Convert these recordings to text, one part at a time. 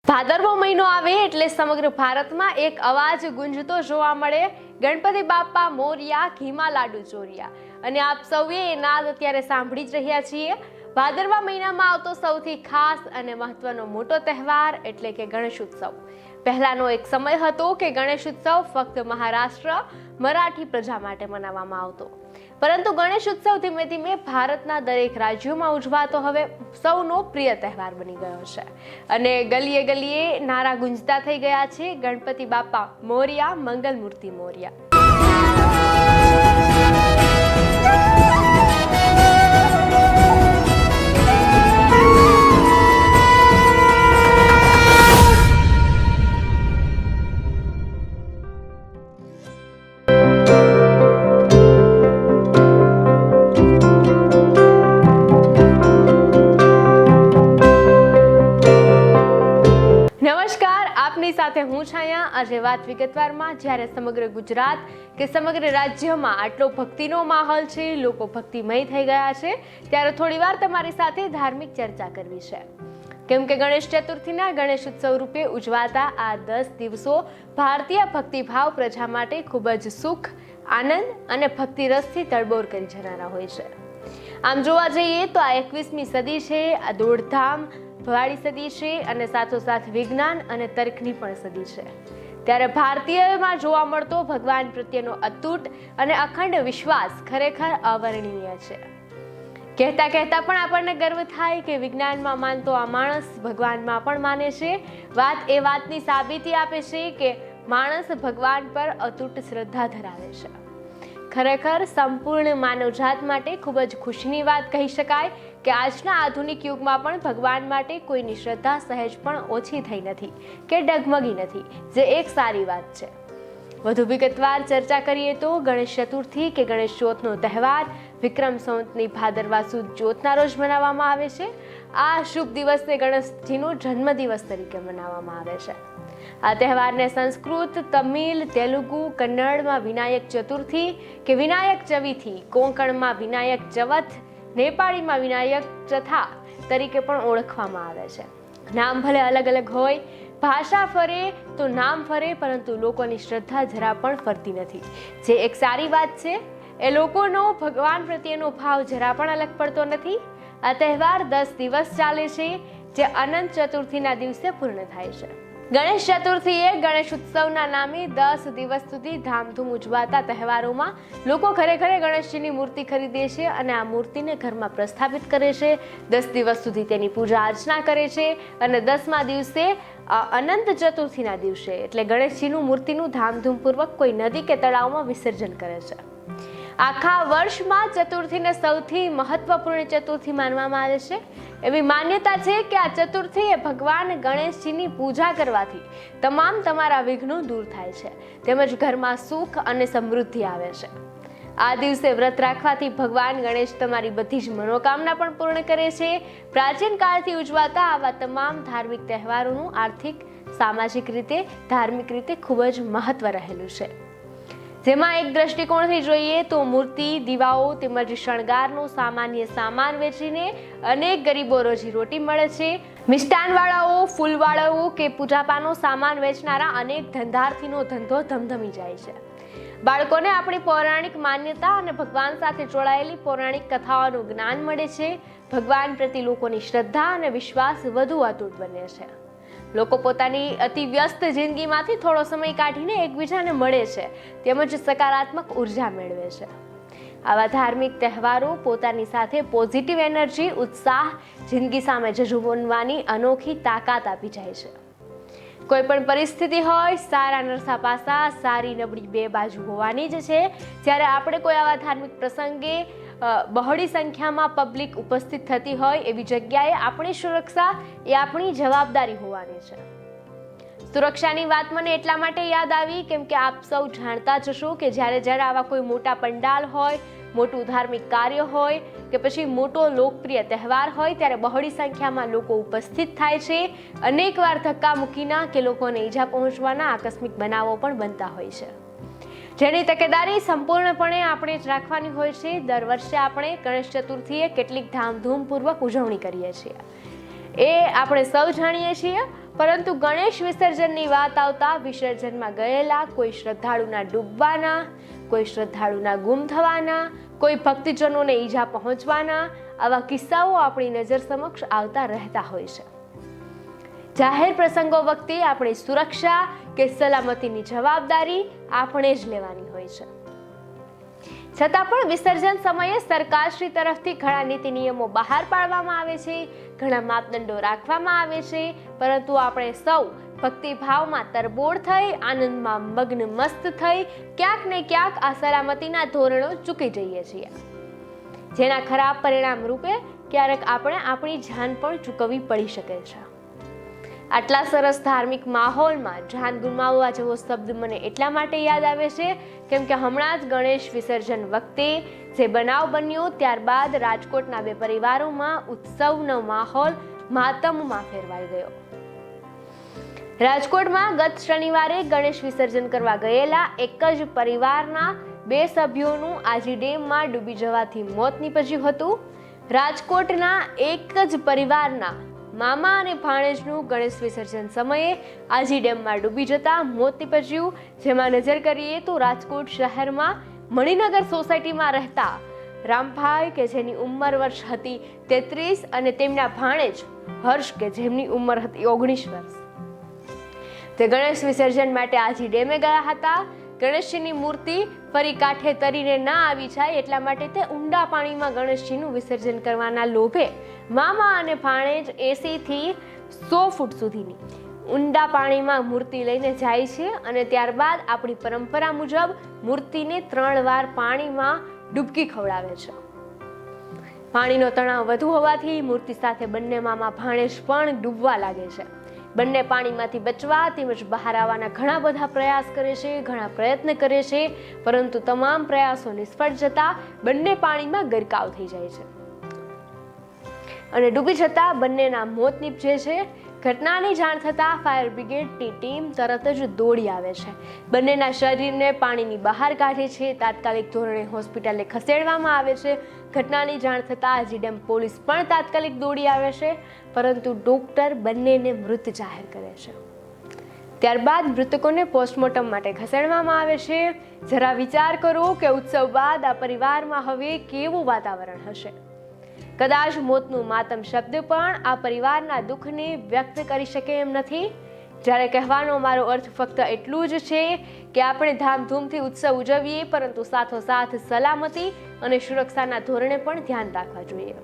ભાદરવો મહિનો આવે એટલે સમગ્ર ભારતમાં એક અવાજ ગુંજતો જોવા મળે, ગણપતિ બાપ્પા મોરિયા, ઘીમાં લાડુ ચોરિયા। અને આપ સૌએ એ નાદ અત્યારે સાંભળી જ રહ્યા છીએ। ભાદરવા મહિનામાં આવતો સૌથી ખાસ અને મહત્વનો મોટો તહેવાર એટલે કે ગણેશ ઉત્સવ। પહેલાનો એક સમય હતો કે ગણેશ ઉત્સવ ફક્ત મહારાષ્ટ્ર, મરાઠી પ્રજા માટે મનાવવામાં આવતો, પરંતુ ગણેશ ઉત્સવ ધીમે ધીમે ભારતના દરેક રાજ્યોમાં ઉજવાતો હવે સૌનો પ્રિય તહેવાર બની ગયો છે અને ગલીએ ગલીએ નારા ગુંજતા થઈ ગયા છે, ગણપતિ બાપ્પા મોરિયા, મંગલ મૂર્તિ મોરિયા। નમસ્કાર, આપની સાથે હું છાયા। આજે વાત વિગતવારમાં। જ્યારે સમગ્ર ગુજરાત કે સમગ્ર રાજ્યમાં આટલો ભક્તિનો માહોલ છે, લોકો ભક્તિમય થઈ ગયા છે, ત્યારે થોડીવાર તમારી સાથે ધાર્મિક ચર્ચા કરવી છે, કેમ કે ગણેશ ચતુર્થીના ગણેશ ઉત્સવ રૂપે ઉજવાતા આ 10 દિવસો ભારતીય ભક્તિભાવ પ્રજા માટે ખૂબ જ સુખ, આનંદ અને ભક્તિ રસથી તડબોર કરી જનારા હોય છે। આમ જોવા જઈએ તો આ 21મી સદી છે, આ દોડધામ વાળી સદી છે અને સાથોસાથ વિજ્ઞાન અને તર્કની પણ સદી છે। ત્યારે ભારતીયમાં જોવા મળતો ભગવાન પ્રત્યેનો અતૂટ અને અખંડ વિશ્વાસ ખરેખર અવર્ણનીય છે। કહેતા કહેતા પણ આપણને ગર્વ થાય કે વિજ્ઞાનમાં માનતો આ માણસ ભગવાનમાં પણ માને છે। વાત એ વાતની સાબિતી આપે છે કે માણસ ભગવાન પર અતૂટ શ્રદ્ધા ધરાવે છે। ખરેખર સંપૂર્ણ માનવજાત માટે ખૂબ જ ખુશીની વાત કહી શકાય કે આજના આધુનિક યુગમાં પણ ભગવાન માટે કોઈની શ્રદ્ધા સહેજ પણ ઓછી થઈ નથી કે ડગમગી નથી, જે એક સારી વાત છે। વધુ વિગતવાર ચર્ચા કરીએ તો ગણેશ ચતુર્થી કે ગણેશ ચોથનો તહેવાર વિક્રમ સંવતની ભાદરવા સુદ ચોથના રોજ મનાવવામાં આવે છે। આ શુભ દિવસને ગણેશજીનો જન્મદિવસ તરીકે મનાવવામાં આવે છે। આ તહેવારને સંસ્કૃત, તમિલ, તેલુગુ, કન્નડમાં વિનાયક ચતુર્થી કે વિનાયક ચવિથી, કોંકણમાં વિનાયક ચવથ, નેપાળીમાં વિનાયક ચથા તરીકે પણ ઓળખવામાં આવે છે। નામ ભલે અલગ અલગ હોય, ભાષા ફરે તો નામ ફરે, પરંતુ લોકોની શ્રદ્ધા જરા પણ ફરતી નથી, જે એક સારી વાત છે। એ લોકોનો ભગવાન પ્રત્યેનો ભાવ જરા પણ અલગ પડતો નથી। આ તહેવાર 10 દિવસ ચાલે છે, જે અનંત ચતુર્થીના દિવસે પૂર્ણ થાય છે। ગણેશ ચતુર્થી એ ગણેશ ઉત્સવના નામે 10 દિવસ સુધી ધામધૂમ ઉજવાતા તહેવારોમાં લોકો ઘરે ઘરે ગણેશજીની મૂર્તિ ખરીદે છે અને આ મૂર્તિને ઘરમાં પ્રસ્થાપિત કરે છે। 10 દિવસ સુધી તેની પૂજા અર્ચના કરે છે અને 10મા દિવસે અનંત ચતુર્થીના દિવસે એટલે ગણેશજીનું મૂર્તિનું ધામધૂમપૂર્વક કોઈ નદી કે તળાવમાં વિસર્જન કરે છે। આખા વર્ષમાં ચતુર્થીને સૌથી મહત્વપૂર્ણ ચતુર્થી માનવામાં આવે છે। એવી માન્યતા છે કે આ ચતુર્થી એ ભગવાન ગણેશજીની પૂજા કરવાથી તમામ તમારા વિઘ્નો દૂર થાય છે, તેમજ ઘરમાં સુખ અને સમૃદ્ધિ આવે છે। આ દિવસે વ્રત રાખવાથી ભગવાન ગણેશ તમારી બધી જ મનોકામના પણ પૂર્ણ કરે છે। પ્રાચીન કાળથી ઉજવાતા આવા તમામ ધાર્મિક તહેવારોનું આર્થિક, સામાજિક રીતે, ધાર્મિક રીતે ખૂબ જ મહત્વ રહેલું છે। જેમાં એક દ્રષ્ટિકોણથી જોઈએ તો મૂર્તિ, દીવાઓ તેમજ શણગારનો સામાન્ય સામાન વેચીને અનેક ગરીબો રોજીરોટી મળે છે। મિષ્ટાનવાળાઓ, ફૂલવાળાઓ કે પૂજાપાનો સામાન વેચનારા અનેક ધંધાર્થીનો ધંધો ધમધમી જાય છે। બાળકોને આપણી પૌરાણિક માન્યતા અને ભગવાન સાથે જોડાયેલી પૌરાણિક કથાઓનું જ્ઞાન મળે છે। ભગવાન પ્રત્યે લોકોની શ્રદ્ધા અને વિશ્વાસ વધુ અતૂટ બને છે। લોકો પોતાની અતિ વ્યસ્ત જિંદગીમાંથી થોડો સમય કાઢીને એકબીજાને મળે છે, તેમજ સકારાત્મક ઉર્જા મેળવે છે। આવા ધાર્મિક તહેવારો પોતાની સાથે પોઝિટિવ એનર્જી, ઉત્સાહ, જિંદગી સામે ઝઝૂમવાની અનોખી તાકાત આપી જાય છે। કોઈ પણ પરિસ્થિતિ હોય, સારા નરસા પાસા, સારી નબળી બે બાજુ હોવાની જ છે। જ્યારે આપણે કોઈ આવા ધાર્મિક પ્રસંગે બહોળી સંખ્યામાં પબ્લિક ઉપસ્થિત થતી હોય એવી જગ્યાએ આપણી સુરક્ષા એ આપણી જવાબદારી હોવાની છે। સુરક્ષાની વાત મને એટલા માટે યાદ આવી કેમ કે આપ સૌ જાણતા જ હશો કે જ્યારે આવા કોઈ મોટા પંડાલ હોય, મોટું ધાર્મિક કાર્ય હોય કે પછી મોટો લોકપ્રિય તહેવાર હોય, ત્યારે બહોળી સંખ્યામાં લોકો ઉપસ્થિત થાય છે। અનેકવાર ધક્કા મૂકીના કે લોકોને ઈજા પહોંચવાના આકસ્મિક બનાવો પણ બનતા હોય છે, જેની તકેદારી સંપૂર્ણપણે આપણે જ રાખવાની હોય છે। દર વર્ષે આપણે ગણેશ ચતુર્થીએ કેટલીક ધામધૂમપૂર્વક ઉજવણી કરીએ છીએ, એ આપણે સૌ જાણીએ છીએ। પરંતુ ગણેશ વિસર્જનની વાત આવતા વિસર્જનમાં ગયેલા કોઈ શ્રદ્ધાળુના ડૂબવાના, કોઈ શ્રદ્ધાળુના ગુમ થવાના, કોઈ ભક્તજનોને ઈજા પહોંચવાના આવા કિસ્સાઓ આપણી નજર સમક્ષ આવતા રહેતા હોય છે. જાહેર પ્રસંગો વખતે આપણી સુરક્ષા કે સલામતીની જવાબદારી આપણે જ લેવાની હોય છે. છતાં પણ વિસર્જન સમયે સરકારશ્રી તરફથી ઘણા નીતિ નિયમો બહાર પાડવામાં આવે છે, ઘણા માપદંડો રાખવામાં આવે છે, પરંતુ આપણે સૌ ભક્તિભાવમાં તરબોળ થઈ, આનંદમાં મગ્ન મસ્ત થઈ ક્યાંક ને ક્યાંક આ સલામતીના ધોરણો ચૂકી જઈએ છીએ, જેના ખરાબ પરિણામ રૂપે ક્યારેક આપણે આપણી જાન પણ ચૂકવવી પડી શકે છે. આટલા સરસ ધાર્મિક માહોલમાં જાન ગુમાવવા જેવો શબ્દ મને એટલા માટે યાદ આવે છે કેમ કે હમણાં જ ગણેશ વિસર્જન વખતે જે બનાવ બન્યો ત્યારબાદ રાજકોટના 2 પરિવારોમાં ઉત્સવનો માહોલ માતમમાં ફેરવાઈ ગયો. રાજકોટમાં ગત શનિવારે ગણેશ વિસર્જન કરવા ગયેલા એક જ પરિવારના 2 સભ્યોનું આજી ડેમમાં ડૂબી જવાથી મોત નીપજ્યું હતું. રાજકોટના એક જ પરિવારના મામા અને ભાણેજનું ગણેશ વિસર્જન સમયે આજી ડેમમાં ડૂબી જતા મોત નીપજ્યું. જેમાં નજર કરીએ તો રાજકોટ શહેરમાં મણિનગર સોસાયટીમાં રહેતા રામભાઈ કે જેની ઉંમર વર્ષ હતી 33 અને તેમના ભાણેજ હર્ષ કે જેમની ઉંમર હતી 19 વર્ષ, તે ગણેશ વિસર્જન માટે આજી ડેમે ગયા હતા. ગણેશજીની મૂર્તિ ફરી કાંઠે તરીને ના આવી જાય એટલા માટે તે ઊંડા પાણીમાં ગણેશજીનું વિસર્જન કરવાના લોભે મામા અને ભાણેજ 80 થી 100 ફૂટ સુધીની ઊંડા પાણીમાં મૂર્તિ લઈને જાય છે અને ત્યારબાદ આપણી પરંપરા મુજબ મૂર્તિને 3 વાર પાણીમાં ડૂબકી ખવડાવે છે. પાણીનો તણાવ વધુ હોવાથી મૂર્તિ સાથે બંને મામા ભાણેજ પણ ડૂબવા લાગે છે. બંને પાણીમાંથી બચવા તેમજ બહાર આવવાના ઘણા બધા પ્રયાસ કરે છે, ઘણા પ્રયત્ન કરે છે, પરંતુ તમામ પ્રયાસો નિષ્ફળ જતા બંને પાણીમાં ગરકાવ થઈ જાય છે અને ડૂબી જતા બંનેના મોત નીપજે છે. ઘટનાની જાણ થતાં ફાયર બ્રિગેડની ટીમ તરત જ દોડી આવે છે. બંનેના શરીરને પાણીની બહાર કાઢે છે. તાત્કાલિક ધોરણે હોસ્પિટલે ખસેડવામાં આવે છે. ઘટનાની જાણ થતાં આજી ડેમ પોલીસ પણ તાત્કાલિક દોડી આવે છે, પરંતુ ડોક્ટર બંનેને મૃત જાહેર કરે છે. ત્યારબાદ મૃતકોને પોસ્ટમોર્ટમ માટે ખસેડવામાં આવે છે. જરા વિચાર કરો કે ઉત્સવ બાદ આ પરિવારમાં હવે કેવું વાતાવરણ હશે. કદાચ મોતનું માતમ શબ્દ પણ આ પરિવારના દુઃખને વ્યક્ત કરી શકે એમ નથી. જ્યારે કહેવાનો મારો અર્થ ફક્ત એટલું જ છે કે આપણે ધામધૂમથી ઉત્સવ ઉજવીએ, પરંતુ સાથોસાથ સલામતી અને સુરક્ષાના ધોરણે પણ ધ્યાન રાખવા જોઈએ.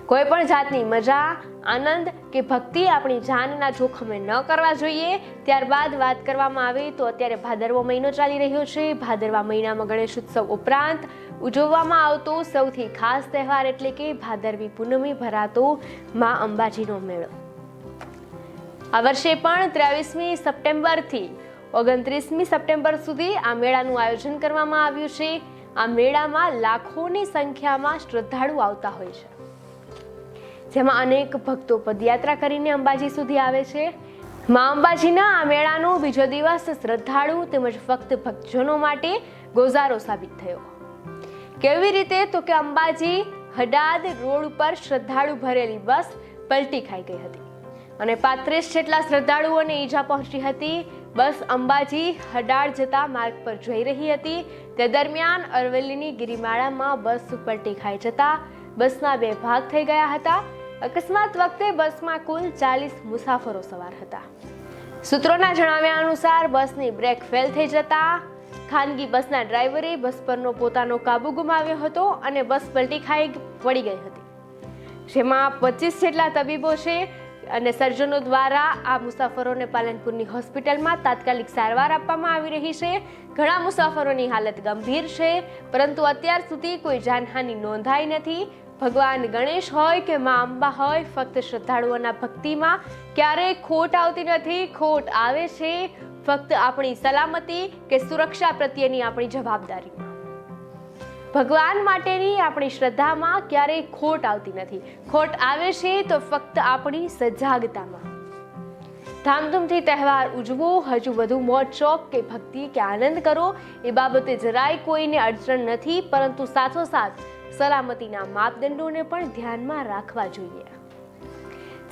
કોઈ પણ જાતની મજા, આનંદ કે ભક્તિ આપણી જાનના જોખમે ન કરવા જોઈએ. ત્યારબાદ વાત કરવામાં આવે તો અત્યારે ભાદરવો મહિનો ચાલી રહ્યો છે. ભાદરવા મહિનામાં ગણેશ ઉત્સવ ઉપરાંત ઉજવવામાં આવતો સૌથી ખાસ તહેવાર એટલે કે ભાદરવી પૂનમે ભરાતો માં અંબાજીનો મેળો. આ વર્ષે પણ 23મી સપ્ટેમ્બરથી 29મી સપ્ટેમ્બર સુધી આ મેળાનું આયોજન કરવામાં આવ્યું છે. આ મેળામાં લાખોની સંખ્યામાં શ્રદ્ધાળુ આવતા હોય છે, જેમાં અનેક ભક્તો પદયાત્રા કરીને અંબાજી સુધી આવે છે. માં અંબાજીના આ મેળાનો બીજો દિવસ શ્રદ્ધાળુ તેમજ ફક્ત ભક્તજનો માટે ગોઝારો સાબિત થયો. કેવી રીતે? તો કે અંબાજી હડાદ રોડ ઉપર શ્રદ્ધાળુ ભરેલી બસ પલટી ખાઈ ગઈ હતી અને 35 જેટલા શ્રદ્ધાળુઓને ઈજા પહોંચી હતી. બસ અંબાજી હડાડ જતા માર્ગ પર જઈ રહી હતી. તે દરમિયાન અરવલ્લીની ગિરિમાળામાં બસ પલટી ખાઈ જતા બસના 2 ભાગ થઈ ગયા હતા. અકસ્માત વખતે બસમાં કુલ 40 મુસાફરો સવાર હતા. સૂત્રોના જણાવ્યા અનુસાર બસની બ્રેક ફેલ થઈ જતા ખાનગી બસના ડ્રાઈવરે બસ પરનો પોતાનો કાબુ ગુમાવ્યો હતો અને બસ પલટી ખાઈ પડી ગઈ હતી. જેમાં 25 જેટલા તબીબો છે અને સર્જનો દ્વારા આ મુસાફરોને પાલનપુરની હોસ્પિટલમાં તાત્કાલિક સારવાર આપવામાં આવી રહી છે. ઘણા મુસાફરોની હાલત ગંભીર છે, પરંતુ અત્યાર સુધી કોઈ જાનહાનિ નોંધાઈ નથી. ભગવાન ગણેશ હોય કે માં અંબા હોય, ફક્ત શ્રદ્ધાળુઓના ભક્તિમાં ક્યારેય ખોટ આવતી નથી. ખોટ આવે છે ફક્ત આપણી સલામતી કે સુરક્ષા પ્રત્યેની આપણી જવાબદારીમાં. ભગવાન માટેની આપણી શ્રદ્ધામાં ક્યારેય ખોટ આવતી નથી. ખોટ આવે છે તો ફક્ત આપણી સજાગતામાં. ધામધૂમથી તહેવાર ઉજવો, હજુ વધુ મોજ શોખ કે ભક્તિ કે આનંદ કરો, એ બાબતે જરાય કોઈને અડચણ નથી, પરંતુ સાથોસાથ સલામતીના માપદંડોને પણ ધ્યાનમાં રાખવા જોઈએ.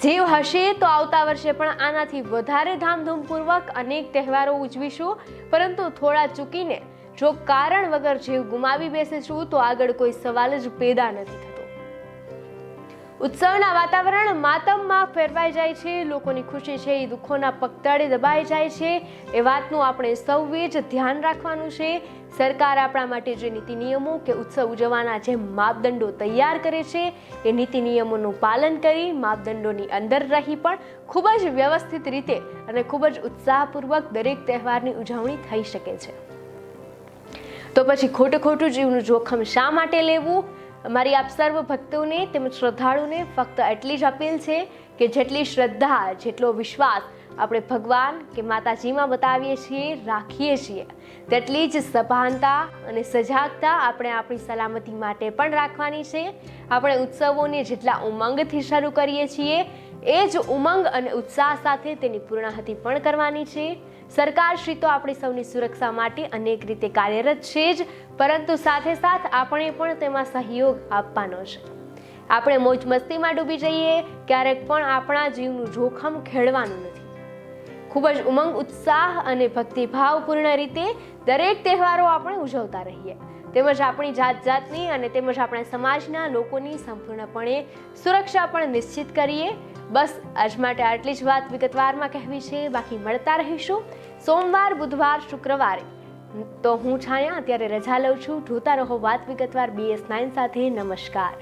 જીવ હશે તો આવતા વર્ષે પણ આનાથી વધારે ધામધૂમપૂર્વક અનેક તહેવારો ઉજવીશું, પરંતુ થોડા ચૂકીને જો કારણ વગર જીવ ગુમાવી બેસીશું તો આગળ કોઈ સવાલ જ પેદા નથી થતો. ઉત્સવના વાતાવરણ માતમમાં ફેરવાઈ જાય છે, લોકોની ખુશી છે એ દુઃખોના પગતળે દબાઈ જાય છે. એ વાતનું આપણે સૌએ જ ધ્યાન રાખવાનું છે. સરકાર આપણા માટે જે નીતિ નિયમો કે ઉત્સવ ઉજવવાના જે માપદંડો તૈયાર કરે છે એ નીતિ નિયમોનું પાલન કરી માપદંડોની અંદર રહી પણ ખૂબ જ વ્યવસ્થિત રીતે અને ખૂબ જ ઉત્સાહપૂર્વક દરેક તહેવારની ઉજવણી થઈ શકે છે. તો પછી ખોટું જીવનું જોખમ શા માટે લેવું? અમારી આપ સર્વ ભક્તોને તેમજ શ્રદ્ધાળુને ફક્ત એટલી જ અપીલ છે કે જેટલી શ્રદ્ધા, જેટલો વિશ્વાસ આપણે ભગવાન કે માતાજીમાં બતાવીએ છીએ, રાખીએ છીએ, તેટલી જ સભાનતા અને સજાગતા આપણે આપણી સલામતી માટે પણ રાખવાની છે. આપણે ઉત્સવોને જેટલા ઉમંગથી શરૂ કરીએ છીએ એ જ ઉમંગ અને ઉત્સાહ સાથે તેની પૂર્ણાહુતિ પણ કરવાની છે. સરકારશ્રી તો આપણી સૌની સુરક્ષા માટે અનેક રીતે કાર્યરત છે જ, પરંતુ સાથે સાથ આપણે પણ તેમાં સહયોગ આપવાનો છે. આપણે મોજ મસ્તીમાં ડૂબી જઈએ, ક્યારેક પણ આપણા જીવનું જોખમ ખેડવાનું નથી. ખૂબ જ ઉમંગ, ઉત્સાહ અને ભક્તિભાવપૂર્ણ રીતે દરેક તહેવારો આપણે ઉજવતા રહીએ, તેમજ આપણી જાતની અને તેમજ આપણા સમાજના લોકોની સંપૂર્ણપણે સુરક્ષા પણ નિશ્ચિત કરીએ. બસ આજ માટે આટલી જ વાત વિગતવારમાં કહેવી છે. બાકી મળતા રહીશું સોમવાર, બુધવાર, શુક્રવારે. તો હું છાયા અત્યારે રજા લઉં છું. જોતા રહો વાત વિગતવાર BS9 સાથે. નમસ્કાર.